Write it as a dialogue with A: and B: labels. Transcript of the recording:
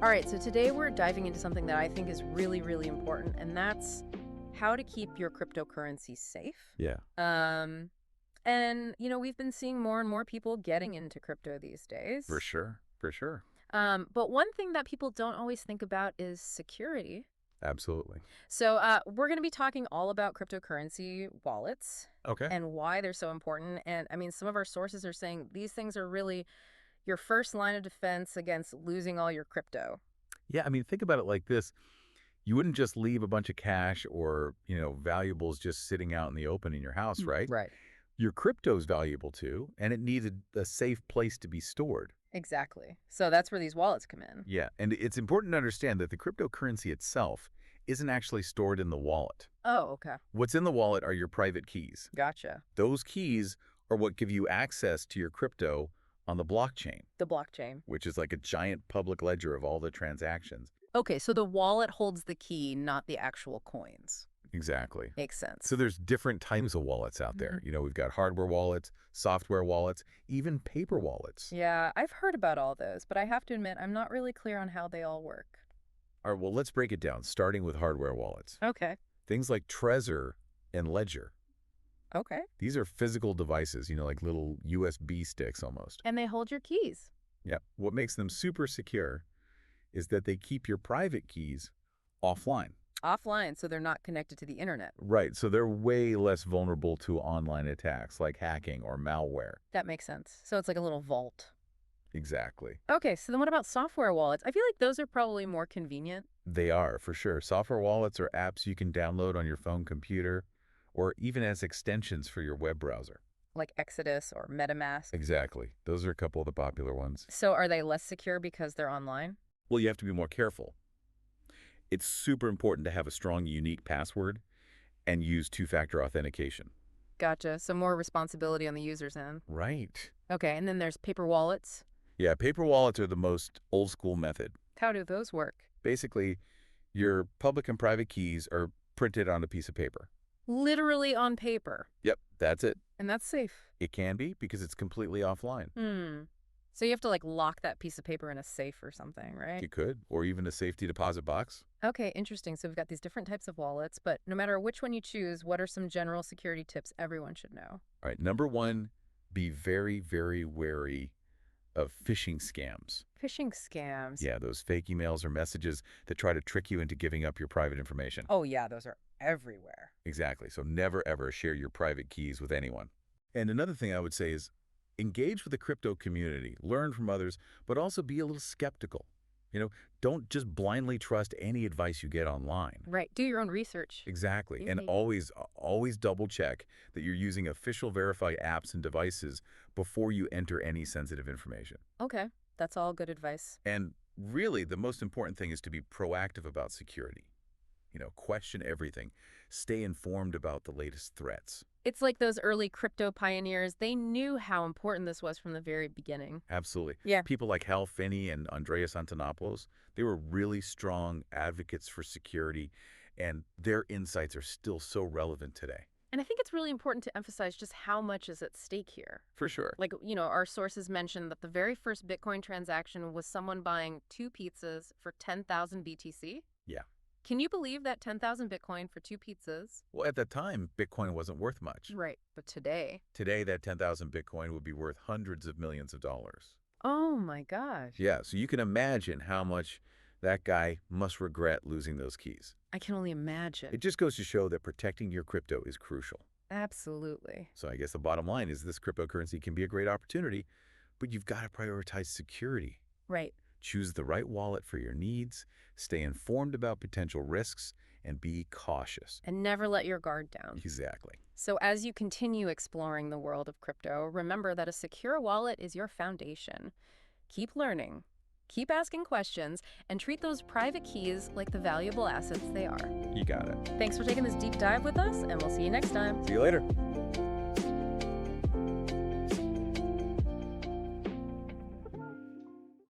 A: All right, so today we're diving into something that I think is really, really important, and that's how to keep your cryptocurrency safe.
B: Yeah,
A: And we've been seeing more and more people getting into crypto these
B: for
A: days.
B: sure. For sure.
A: But one thing that people don't always think about is security.
B: Absolutely.
A: So we're going to be talking all about cryptocurrency wallets
B: Okay.
A: and why they're so important. And I mean, some of our sources are saying these things are really your first line of defense against losing all your crypto.
B: Yeah, I mean, think about it like this. You wouldn't just leave a bunch of cash or, valuables just sitting out in the open in your house, right?
A: Right.
B: Your crypto's valuable too, and it needed a safe place to be stored.
A: Exactly. So that's where these wallets come in.
B: Yeah, and it's important to understand that the cryptocurrency itself isn't actually stored in the wallet.
A: Oh, okay.
B: What's in the wallet are your private keys.
A: Gotcha.
B: Those keys are what give you access to your crypto on the blockchain,
A: The blockchain.
B: which is like a giant public ledger of all the transactions.
A: Okay, so the wallet holds the key, not the actual coins.
B: Exactly.
A: Makes sense.
B: So there's different types of wallets out there. We've got hardware wallets, software wallets, even paper wallets.
A: Yeah, I've heard about all those, but I have to admit, I'm not really clear on how they all work.
B: All right, well, let's break it down, starting with hardware wallets.
A: Okay.
B: Things like Trezor and Ledger.
A: Okay.
B: These are physical devices, like little USB sticks almost.
A: And they hold your keys.
B: Yeah. What makes them super secure is that they keep your private keys offline.
A: Offline, so they're not connected to the internet.
B: Right. So they're way less vulnerable to online attacks like hacking or malware.
A: That makes sense. So it's like a little vault.
B: Exactly.
A: Okay, so then what about software wallets? I feel like those are probably more convenient.
B: They are, for sure. Software wallets are apps you can download on your phone computer or even as extensions for your web browser.
A: Like Exodus or MetaMask.
B: Exactly. Those are a couple of the popular ones.
A: So are they less secure because they're online?
B: Well, you have to be more careful. It's super important to have a strong, unique password and use two-factor authentication.
A: Gotcha. So more responsibility on the user's end.
B: Right.
A: Okay, and then there's paper wallets.
B: Yeah, paper wallets are the most old-school method.
A: How do those work?
B: Basically, your public and private keys are printed on a piece of paper.
A: Literally on paper.
B: Yep, that's it.
A: And that's safe.
B: It can be because it's completely offline.
A: So you have to lock that piece of paper in a safe or something, right?
B: You could, or even a safety deposit box.
A: Okay, interesting. So we've got these different types of wallets, but no matter which one you choose, what are some general security tips everyone should know?
B: All right, number one, be very, very wary of phishing scams.
A: Phishing scams.
B: Yeah, those fake emails or messages that try to trick you into giving up your private information.
A: Oh, yeah, those are everywhere.
B: Exactly. So never, ever share your private keys with anyone. And another thing I would say is engage with the crypto community, learn from others, but also be a little skeptical. Don't just blindly trust any advice you get online.
A: Right. Do your own research.
B: Exactly. And always double check that you're using official verified apps and devices before you enter any sensitive information.
A: Okay. That's all good advice.
B: And really, the most important thing is to be proactive about security. Question everything. Stay informed about the latest threats.
A: It's like those early crypto pioneers. They knew how important this was from the very beginning.
B: Absolutely.
A: Yeah.
B: People like Hal Finney and Andreas Antonopoulos, they were really strong advocates for security, and their insights are still so relevant today.
A: And I think it's really important to emphasize just how much is at stake here.
B: For sure.
A: Our sources mentioned that the very first Bitcoin transaction was someone buying 2 pizzas for 10,000 BTC.
B: Yeah.
A: Can you believe that 10,000 Bitcoin for 2 pizzas?
B: Well, at that time, Bitcoin wasn't worth much.
A: Right. But today?
B: Today, that 10,000 Bitcoin would be worth hundreds of millions of dollars.
A: Oh, my gosh.
B: Yeah, so you can imagine how much that guy must regret losing those keys.
A: I can only imagine.
B: It just goes to show that protecting your crypto is crucial.
A: Absolutely.
B: So I guess the bottom line is this cryptocurrency can be a great opportunity, but you've got to prioritize security.
A: Right.
B: Choose the right wallet for your needs, stay informed about potential risks, and be cautious.
A: And never let your guard down.
B: Exactly.
A: So as you continue exploring the world of crypto, remember that a secure wallet is your foundation. Keep learning, keep asking questions, and treat those private keys like the valuable assets they are.
B: You got it.
A: Thanks for taking this deep dive with us, and we'll see you next time.
B: See you later.